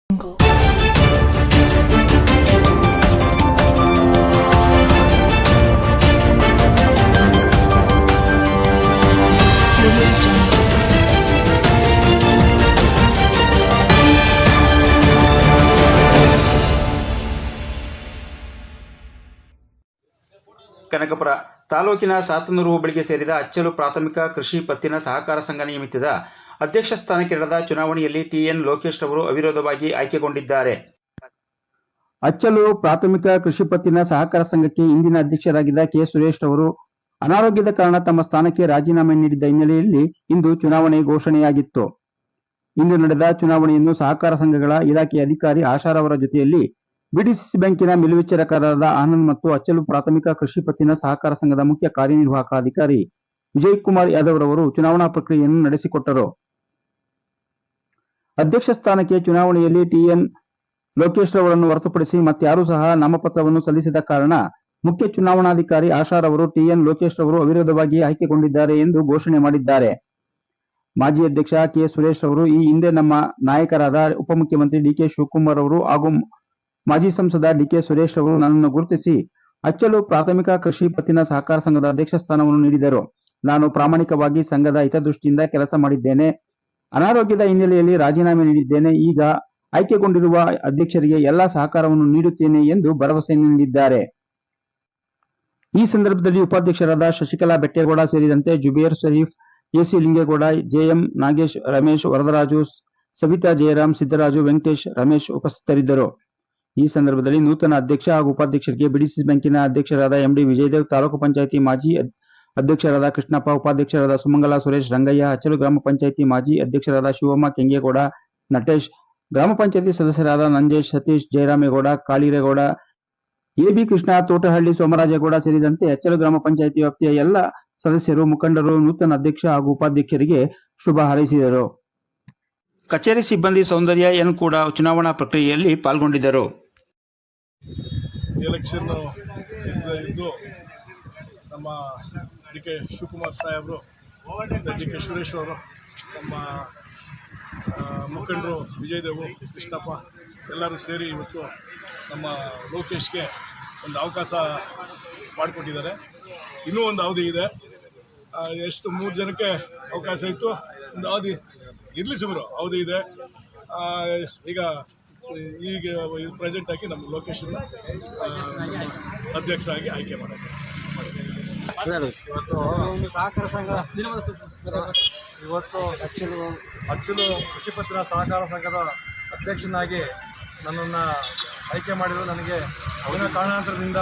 ಕನಕಪುರ ತಾಲೂಕಿನ ಸಾತನೂರು ಹೋಬಳಿಗೆ ಸೇರಿದ ಅಚ್ಚಲು ಪ್ರಾಥಮಿಕ ಕೃಷಿ ಪತ್ತಿನ ಸಹಕಾರ ಸಂಘ ನಿಯಮಿತದ ಅಧ್ಯಕ್ಷ ಸ್ಥಾನಕ್ಕೆ ನಡೆದ ಚುನಾವಣೆಯಲ್ಲಿ ಟಿಎನ್ ಲೋಕೇಶ್ ಅವರು ಅವಿರೋಧವಾಗಿ ಆಯ್ಕೆಗೊಂಡಿದ್ದಾರೆ. ಅಚ್ಚಲು ಪ್ರಾಥಮಿಕ ಕೃಷಿ ಪತ್ತಿನ ಸಹಕಾರ ಸಂಘಕ್ಕೆ ಇಂದಿನ ಅಧ್ಯಕ್ಷರಾಗಿದ್ದ ಕೆ ಸುರೇಶ್ ಅವರು ಅನಾರೋಗ್ಯದ ಕಾರಣ ತಮ್ಮ ಸ್ಥಾನಕ್ಕೆ ರಾಜೀನಾಮೆ ನೀಡಿದ್ದ ಹಿನ್ನೆಲೆಯಲ್ಲಿ ಇಂದು ಚುನಾವಣೆ ಘೋಷಣೆಯಾಗಿತ್ತು. ಇಂದು ನಡೆದ ಚುನಾವಣೆಯನ್ನು ಸಹಕಾರ ಸಂಘಗಳ ಇಲಾಖೆಯ ಅಧಿಕಾರಿ ಆಶಾರವರ ಜೊತೆಯಲ್ಲಿ ಬಿಡಿಸಿಸಿ ಬ್ಯಾಂಕಿನ ಮೇಲ್ವಿಚಾರಕರಾದ ಆನಂದ್ ಮತ್ತು ಅಚ್ಚಲು ಪ್ರಾಥಮಿಕ ಕೃಷಿ ಪತ್ತಿನ ಸಹಕಾರ ಸಂಘದ ಮುಖ್ಯ ಕಾರ್ಯನಿರ್ವಾಹಕ ಅಧಿಕಾರಿ ವಿಜಯ್ ಕುಮಾರ್ ಯಾದವ್ ರವರು ಚುನಾವಣಾ ಪ್ರಕ್ರಿಯೆಯನ್ನು ನಡೆಸಿಕೊಟ್ಟರು. ಅಧ್ಯಕ್ಷ ಸ್ಥಾನಕ್ಕೆ ಚುನಾವಣೆಯಲ್ಲಿ ಟಿಎನ್ ಲೋಕೇಶ್ ಅವರನ್ನು ಹೊರತುಪಡಿಸಿ ಮತ್ತಾರೂ ಸಹ ನಾಮಪತ್ರವನ್ನು ಸಲ್ಲಿಸಿದ ಕಾರಣ ಮುಖ್ಯ ಚುನಾವಣಾಧಿಕಾರಿ ಆಶಾರವರು ಟಿಎನ್ ಲೋಕೇಶ್ ಅವರು ಅವಿರೋಧವಾಗಿ ಆಯ್ಕೆಗೊಂಡಿದ್ದಾರೆ ಎಂದು ಘೋಷಣೆ ಮಾಡಿದ್ದಾರೆ. ಮಾಜಿ ಅಧ್ಯಕ್ಷ ಕೆ ಸುರೇಶ್ ಅವರು ಈ ಹಿಂದೆ ನಮ್ಮ ನಾಯಕರಾದ ಉಪಮುಖ್ಯಮಂತ್ರಿ ಡಿಕೆ ಶಿವಕುಮಾರ್ ಅವರು ಹಾಗೂ ಮಾಜಿ ಸಂಸದ ಡಿಕೆ ಸುರೇಶ್ ಅವರು ನನ್ನನ್ನು ಗುರುತಿಸಿ ಅಚ್ಚಲು ಪ್ರಾಥಮಿಕ ಕೃಷಿ ಪತ್ತಿನ ಸಹಕಾರ ಸಂಘದ ಅಧ್ಯಕ್ಷ ಸ್ಥಾನವನ್ನು ನೀಡಿದರು. ನಾನು ಪ್ರಾಮಾಣಿಕವಾಗಿ ಸಂಘದ ಹಿತದೃಷ್ಟಿಯಿಂದ ಕೆಲಸ ಮಾಡಿದ್ದೇನೆ. ಅನಾರೋಗ್ಯದ ಹಿನ್ನೆಲೆಯಲ್ಲಿ ರಾಜೀನಾಮೆ ನೀಡಿದ್ದೇನೆ. ಈಗ ಆಯ್ಕೆಗೊಂಡಿರುವ ಅಧ್ಯಕ್ಷರಿಗೆ ಎಲ್ಲಾ ಸಹಕಾರವನ್ನು ನೀಡುತ್ತೇನೆ ಎಂದು ಭರವಸೆ ನೀಡಿದ್ದಾರೆ. ಈ ಸಂದರ್ಭದಲ್ಲಿ ಉಪಾಧ್ಯಕ್ಷರಾದ ಶಶಿಕಲಾ ಬೆಟ್ಟೇಗೌಡ ಸೇರಿದಂತೆ ಜುಬೇರ್ ಶರೀಫ್, ಎಸಿ ಲಿಂಗೇಗೌಡ, ಜೆಎಂ ನಾಗೇಶ್, ರಮೇಶ್, ವರದರಾಜು, ಸವಿತಾ, ಜಯರಾಮ್, ಸಿದ್ದರಾಜು, ವೆಂಕಟೇಶ್, ರಮೇಶ್ ಉಪಸ್ಥಿತರಿದ್ದರು. ಈ ಸಂದರ್ಭದಲ್ಲಿ ನೂತನ ಅಧ್ಯಕ್ಷ ಹಾಗೂ ಉಪಾಧ್ಯಕ್ಷರಿಗೆ ಬಿಡಿಸಿಸಿ ಬ್ಯಾಂಕಿನ ಅಧ್ಯಕ್ಷರಾದ ಎಂಡಿ ವಿಜಯದೇವ್, ತಾಲೂಕು ಪಂಚಾಯಿತಿ ಮಾಜಿ ಅಧ್ಯಕ್ಷರಾದ ಕೃಷ್ಣಪ್ಪ, ಉಪಾಧ್ಯಕ್ಷರಾದ ಸುಮಂಗಲ, ಸುರೇಶ್, ರಂಗಯ್ಯ, ಅಚ್ಚಲು ಗ್ರಾಮ ಪಂಚಾಯಿತಿ ಮಾಜಿ ಅಧ್ಯಕ್ಷರಾದ ಶಿವಮ್ಮ, ಕೆಂಗೇಗೌಡ, ನಟೇಶ್, ಗ್ರಾಮ ಪಂಚಾಯಿತಿ ಸದಸ್ಯರಾದ ನಂಜೇಶ್, ಸತೀಶ್, ಜಯರಾಮೇಗೌಡ, ಕಾಳಿರೇಗೌಡ, ಎಬಿ ಕೃಷ್ಣ, ತೋಟಹಳ್ಳಿ ಸೋಮರಾಜೇಗೌಡ ಸೇರಿದಂತೆ ಅಚ್ಚಲು ಗ್ರಾಮ ಪಂಚಾಯಿತಿ ವ್ಯಾಪ್ತಿಯ ಎಲ್ಲ ಸದಸ್ಯರು, ಮುಖಂಡರು ನೂತನ ಅಧ್ಯಕ್ಷ ಹಾಗೂ ಉಪಾಧ್ಯಕ್ಷರಿಗೆ ಶುಭ ಹಾರೈಸಿದರು. ಕಚೇರಿ ಸಿಬ್ಬಂದಿ ಸೌಂದರ್ಯ ಎನ್ ಕೂಡ ಚುನಾವಣಾ ಪ್ರಕ್ರಿಯೆಯಲ್ಲಿ ಪಾಲ್ಗೊಂಡಿದ್ದರು. ಎಲೆಕ್ಷನ್ ಇದ್ದು ನಮ್ಮ ಡಿ ಕೆ ಶಿವಕುಮಾರ್ ಸಾಹೇಬರು ಮತ್ತು ಡಿ ಕೆ ಸುರೇಶ್ ಅವರು, ನಮ್ಮ ಮುಖಂಡರು ವಿಜಯದೇವು, ಕೃಷ್ಣಪ್ಪ ಎಲ್ಲರೂ ಸೇರಿ ಇವತ್ತು ನಮ್ಮ ಲೋಕೇಶ್ಗೆ ಒಂದು ಅವಕಾಶ ಮಾಡಿಕೊಟ್ಟಿದ್ದಾರೆ. ಇನ್ನೂ ಒಂದು ಅವಧಿ ಇದೆ. ಎಷ್ಟು 3 ಜನಕ್ಕೆ ಅವಕಾಶ ಇತ್ತು, ಒಂದು ಅವಧಿ ಇರಲಿ ಸುಮಾರು ಅವಧಿ ಇದೆ. ಈಗ ಪ್ರೆಸೆಂಟಾಗಿ ನಮ್ಮ ಲೋಕೇಶನ್ನ ಅಧ್ಯಕ್ಷರಾಗಿ ಆಯ್ಕೆ ಮಾಡಿದ್ದಾರೆ. ಇವತ್ತು ಒಂದು ಸಹಕಾರ ಸಂಘ ಇವತ್ತು ಅಚ್ಚಲು ಕೃಷಿ ಪತ್ತಿನ ಸಹಕಾರ ಸಂಘದ ಅಧ್ಯಕ್ಷನಾಗಿ ನನ್ನನ್ನು ಆಯ್ಕೆ ಮಾಡಿದರು. ನನಗೆ ಅವನ ಕಾರಣಾಂತರದಿಂದ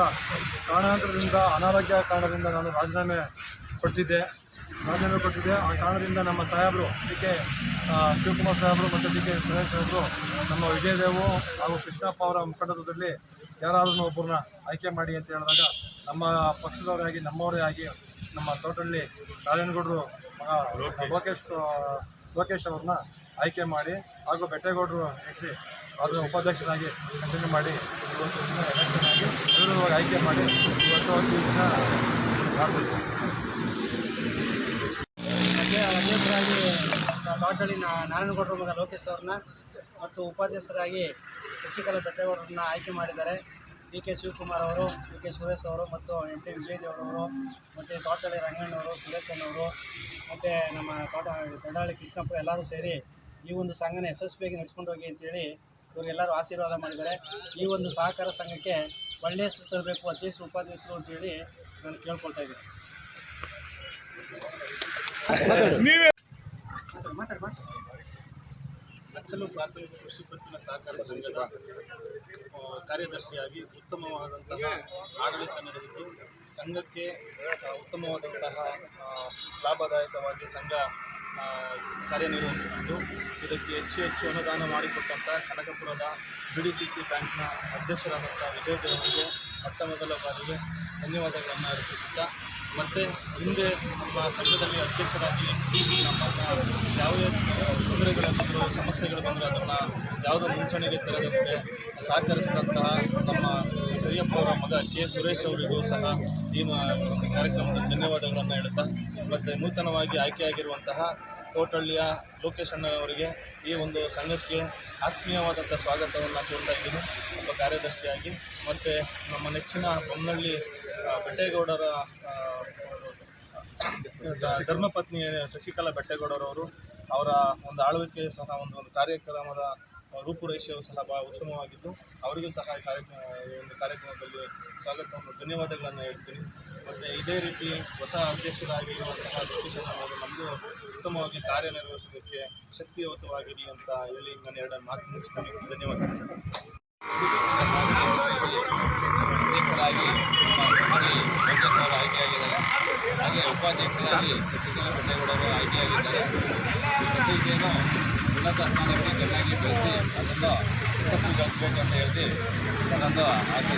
ಅನಾರೋಗ್ಯ ಕಾರಣದಿಂದ ನಾನು ರಾಜೀನಾಮೆ ಕೊಟ್ಟಿದ್ದೆ. ಆ ಕಾರಣದಿಂದ ನಮ್ಮ ಸಾಹೇಬರು ಡಿ ಕೆ ಶಿವಕುಮಾರ್ ಸಾಹೇಬರು ಮತ್ತು ಡಿ ಕೆ ಸುರೇಶ್ ಸಾಹೇಬರು, ನಮ್ಮ ವಿಜಯದೇವು ಹಾಗೂ ಕೃಷ್ಣಪ್ಪ ಅವರ ಮುಖಂಡತ್ವದಲ್ಲಿ ಯಾರಾದರೂ ಒಬ್ಬರನ್ನ ಆಯ್ಕೆ ಮಾಡಿ ಅಂತ ಹೇಳಿದಾಗ ನಮ್ಮ ಪಕ್ಷದವರೇ ಆಗಿ ನಮ್ಮವರೇ ಆಗಿ ನಮ್ಮ ತೋಟಹಳ್ಳಿ ನಾರಾಯಣಗೌಡರು ಲೋಕೇಶ್ ಅವ್ರನ್ನ ಆಯ್ಕೆ ಮಾಡಿ ಹಾಗೂ ಬೆಟ್ಟೇಗೌಡರು ಅದರ ಉಪಾಧ್ಯಕ್ಷರಾಗಿ ಕಂಟಿನ್ಯೂ ಮಾಡಿ ಇವತ್ತು ಎಲೆಕ್ಷನ್ ಆಯ್ಕೆ ಮಾಡಿ ಇವತ್ತು ಅಧ್ಯಕ್ಷರಾಗಿ ತೋಟಹಳ್ಳಿ ನಾರಾಯಣಗೌಡರು ಮಗ ಲೋಕೇಶ್ ಅವ್ರನ್ನ ಮತ್ತು ಉಪಾಧ್ಯಕ್ಷರಾಗಿ ಶಶಿಕಲಾ ಬೆಟ್ಟೇಗೌಡರನ್ನ ಆಯ್ಕೆ ಮಾಡಿದ್ದಾರೆ. ಡಿ ಕೆ ಶಿವಕುಮಾರ್ ಅವರು, ಡಿ ಕೆ ಸುರೇಶ್ ಅವರು ಮತ್ತು ಎಂ ಟಿ ವಿಜಯದೇವರವರು ಮತ್ತು ತೋಟಹಳ್ಳಿ ರಂಗಣ್ಣವರು, ಸುರೇಶಣ್ಣವರು ಮತ್ತು ನಮ್ಮ ತೋಟಹಳ್ಳಿ ಕೃಷ್ಣಪ್ಪ ಎಲ್ಲರೂ ಸೇರಿ ಈ ಒಂದು ಸಂಘನ ಯಶಸ್ವಿಯಾಗಿ ನಡೆಸ್ಕೊಂಡು ಹೋಗಿ ಅಂತೇಳಿ ಇವರೆಲ್ಲರೂ ಆಶೀರ್ವಾದ ಮಾಡಿದ್ದಾರೆ. ಈ ಒಂದು ಸಹಕಾರ ಸಂಘಕ್ಕೆ ಒಳ್ಳೆಯ ಹೆಸರು ತರಬೇಕು ಅಧ್ಯಕ್ಷರು ಉಪಾಧ್ಯಕ್ಷರು ಅಂತೇಳಿ ನಾನು ಕೇಳ್ಕೊಳ್ತಾ ಇದ್ದೀನಿ. ಅಚ್ಚಲು ಪ್ರಾಥಮಿಕ ಕೃಷಿ ಪತ್ತಿನ ಸಹಕಾರ ಸಂಘದ ಕಾರ್ಯದರ್ಶಿಯಾಗಿ ಉತ್ತಮವಾದಂತಹ ಆಡಳಿತ ನಡೆದಿದ್ದು ಸಂಘಕ್ಕೆ ಉತ್ತಮವಾದಂತಹ ಲಾಭದಾಯಕವಾಗಿ ಸಂಘ ಕಾರ್ಯನಿರ್ವಹಿಸುತ್ತಿದ್ದು ಇದಕ್ಕೆ ಹೆಚ್ಚು ಅನುದಾನ ಮಾಡಿಕೊಟ್ಟಂಥ ಕನಕಪುರದ ಬಿಡಿಸಿಸಿ ಬ್ಯಾಂಕ್ನ ಅಧ್ಯಕ್ಷರಾದಂಥ ವಿಜಯದೇವರಿಗೆ ಮೊದಲ ಬಾರಿಗೆ ಧನ್ಯವಾದಗಳನ್ನು ಅರ್ಪಿಸುತ್ತಾ, ಮತ್ತು ಹಿಂದೆ ನಮ್ಮ ಸಂಘದಲ್ಲಿ ಅಧ್ಯಕ್ಷರಾಗಿ ನಮ್ಮ ಯಾವುದೇ ತೊಂದರೆಗಳಾಗಿದ್ದರೂ ಸಮಸ್ಯೆಗಳು ಬಂದರೆ ಅದನ್ನು ಯಾವುದೋ ಮುಂಚೂಣಿಗೆ ತರದಂತೆ ಸಹಕರಿಸಿದಂತಹ ನಮ್ಮ ಕರಿಯಪ್ಪ ಅವರ ಮಗ ಕೆ ಸುರೇಶ್ ಅವರಿಗೂ ಸಹ ಈ ಕಾರ್ಯಕ್ರಮದ ಧನ್ಯವಾದಗಳನ್ನು ಹೇಳುತ್ತಾ, ಮತ್ತು ನೂತನವಾಗಿ ಆಯ್ಕೆಯಾಗಿರುವಂತಹ ತೋಟಹಳ್ಳಿಯ ಲೋಕೇಶ್ ಅಣ್ಣವರಿಗೆ ಈ ಒಂದು ಸಂಘಕ್ಕೆ ಆತ್ಮೀಯವಾದಂಥ ಸ್ವಾಗತವನ್ನು ಕೋರ್ತಾ ಇದ್ದೀನಿ ಒಬ್ಬ ಕಾರ್ಯದರ್ಶಿಯಾಗಿ. ಮತ್ತು ನಮ್ಮ ನೆಚ್ಚಿನ ಬೊಮ್ಮನಹಳ್ಳಿ ಬೆಟ್ಟೇಗೌಡರ ಧರ್ಮಪತ್ನಿ ಶಶಿಕಲಾ ಬೆಟ್ಟೇಗೌಡರವರು ಅವರ ಒಂದು ಆಳ್ವಿಕೆ ಸಹ ಒಂದು ಕಾರ್ಯಕ್ರಮದ ರೂಪುರೇಷೆಯು ಸಹ ಭಾಳ ಉತ್ತಮವಾಗಿದ್ದು ಅವರಿಗೂ ಸಹ ಈ ಒಂದು ಕಾರ್ಯಕ್ರಮದಲ್ಲಿ ಸ್ವಾಗತವನ್ನು ಧನ್ಯವಾದಗಳನ್ನು ಹೇಳ್ತೀನಿ. ಮತ್ತು ಇದೇ ರೀತಿ ಹೊಸ ಅಧ್ಯಕ್ಷರಾಗಿರುವಂತಹ ಲೋಕೇಶ್ ಅವರು ನಮ್ಮದು ಉತ್ತಮವಾಗಿ ಕಾರ್ಯನಿರ್ವಹಿಸೋದಕ್ಕೆ ಶಕ್ತಿಯುತವಾಗಿರಲಿ ಅಂತ ಹೇಳಿ ನಾನು ಎರಡು ಮಾತು ಮುಗಿಸ್ತೀನಿ. ಧನ್ಯವಾದಗಳು. ಅಧ್ಯಕ್ಷರಾಗಿ ಲೋಕೇಶ್ ಅವರು ಆಯ್ಕೆಯಾಗಿದ್ದಾರೆ. ಹಾಗೆ ಉಪಾಧ್ಯಕ್ಷರಾಗಿ ಶಶಿಕಲಾ ಬೆಟ್ಟೇಗೌಡರು ಆಯ್ಕೆಯಾಗಿದ್ದಾರೆ. ಈ ಸೊಸೈಟಿಯನ್ನು ಉನ್ನತ ಸ್ಥಾನಕ್ಕೆ ಚೆನ್ನಾಗಿ ಬೆಳೆಸಿ ಅದನ್ನು ಯಶಸ್ವಿಗೊಳಿಸಬೇಕು ಅಂತ ಹೇಳಿ ನನ್ನೊಂದು ಆಶೆ.